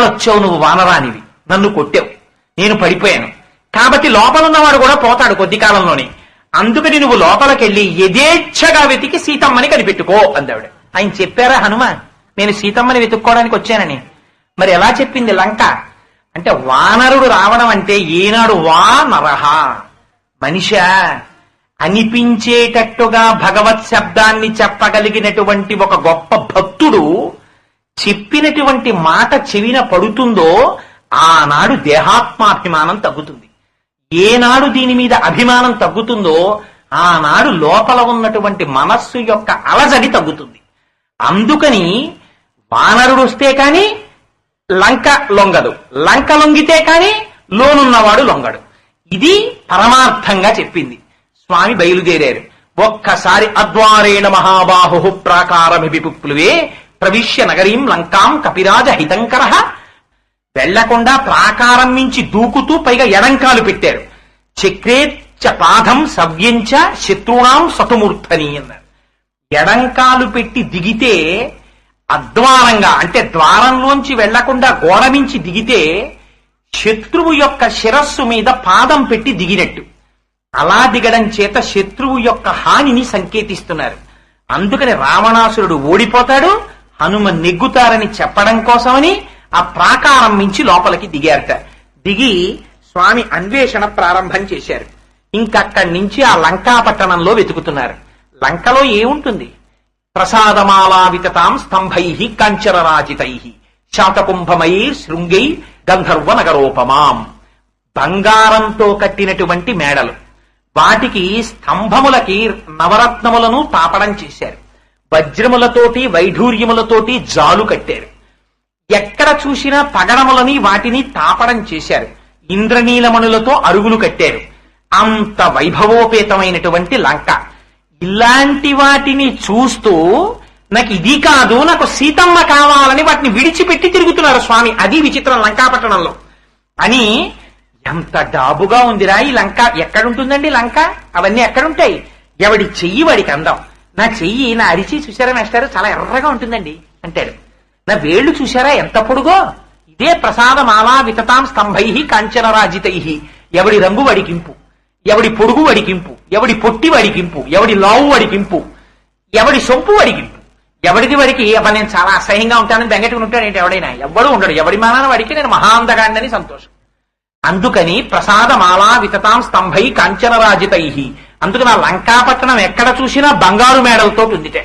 వచ్చావు నువ్వు వానరానివి, నన్ను కొట్టావు, నేను పడిపోయాను, కాబట్టి లోపలున్నవాడు కూడా పోతాడు కొద్ది కాలంలోనే, అందుకని నువ్వు లోపలికెళ్ళి యథేచ్ఛగా వెతికి సీతమ్మని కనిపెట్టుకో అందావిడ. ఆయన చెప్పారా హనుమ నేను సీతమ్మని వెతుక్కోవడానికి వచ్చానని? మరి ఎలా చెప్పింది లంక అంటే, వానరుడు రావడం అంటే ఏనాడు వా నరహ మనిషా అనిపించేటట్టుగా భగవత్ శబ్దాన్ని చెప్పగలిగినటువంటి ఒక గొప్ప భక్తుడు చెప్పినటువంటి మాట చెవిన పడుతుందో ఆనాడు దేహాత్మాభిమానం తగ్గుతుంది. ఏనాడు దీని మీద అభిమానం తగ్గుతుందో ఆనాడు లోపల ఉన్నటువంటి మనస్సు యొక్క అలజడి తగ్గుతుంది. అందుకని వానరుడు వస్తే కాని లంక లొంగదు, లంక లొంగితే కాని లోనున్నవాడు లొంగడు. ఇది పరమార్థంగా చెప్పింది. స్వామి బయలుదేరారు. ఒక్కసారి అద్వారేణ మహాబాహు ప్రాకారమిపి పుప్లువే ప్రవిశ్య నగరీం లంకాం కపిరాజ హితంకర. వెళ్లకుండా ప్రాకారం నుంచి దూకుతూ పైగా ఎడంకాలు పెట్టారు. చక్రేచ్చ పాదం సవ్యంచ శత్రుణాం సతుమూర్ధని అన్నారు. ఎడంకాలు పెట్టి దిగితే అద్వారంగా అంటే ద్వారంలోంచి వెళ్లకుండా గోడ మించి దిగితే శత్రువు యొక్క శిరస్సు మీద పాదం పెట్టి దిగినట్టు. అలా దిగడం చేత శత్రువు యొక్క హానిని సంకేతిస్తున్నారు. అందుకని రావణాసురుడు ఓడిపోతాడు, హనుమ నెగ్గుతారని చెప్పడం కోసమని ఆ ప్రాకారం మించి లోపలికి దిగారట. దిగి స్వామి అన్వేషణ ప్రారంభం చేశారు. ఇంకక్కడి నుంచి ఆ లంకాపట్టణంలో వెతుకుతున్నారు. లంకలో ఏముంటుంది? ప్రసాదమాలావితాం స్తంభై కాంచరరాజితై శాతకుంభమై శృంగై గంధర్వ నగరోపమాం. బంగారంతో కట్టినటువంటి మేడలు, వాటికి స్తంభములకి నవరత్నములను తాపడం చేశారు. వజ్రములతోటి వైఢూర్యములతోటి జాలు కట్టారు. ఎక్కడ చూసినా పగడములని వాటిని తాపడం చేశారు. ఇంద్రనీలమణులతో అరుగులు కట్టారు. అంత వైభవోపేతమైనటువంటి లంక. ఇలాంటి వాటిని చూస్తూ నాకు ఇది కాదు, నాకు సీతమ్మ కావాలని వాటిని విడిచిపెట్టి తిరుగుతున్నారు స్వామి. అది విచిత్రం లంకాపట్టణంలో అని. ఎంత డాబుగా ఉందిరా ఈ లంక. ఎక్కడుంటుందండి లంక? అవన్నీ ఎక్కడుంటాయి? ఎవడి చెయ్యి వాడికి అందం. నా చెయ్యి, నా అరిచి చూసారా మేస్టారు, చాలా ఎర్రగా ఉంటుందండి అంటాడు. నా వేళ్లు చూసారా ఎంత పొడుగో? ఇదే ప్రసాదమాలా వితతాం స్తంభై కాంచనరాజితై. ఎవడి రంగు వడికింపు, ఎవడి పొడుగు వడికింపు, ఎవడి పొట్టి వడికింపు, ఎవడి లావు వడికింపు, ఎవడి సొంపు వడికింపు, ఎవడిది వాడికి నేను చాలా అసహ్యంగా ఉంటానని బెంగట్టుకుని ఉంటాడు ఎవడైనా? ఎవడు ఉండడు. ఎవడి మానాన వాడికి నేను మహాందగాడిని సంతోషం. అందుకని ప్రసాదమాలా వితతాం స్తంభై కాంచనరాజితై. అందుకని ఆ లంకాపట్టణం ఎక్కడ చూసినా బంగారు మేడలతో ఉందిటే.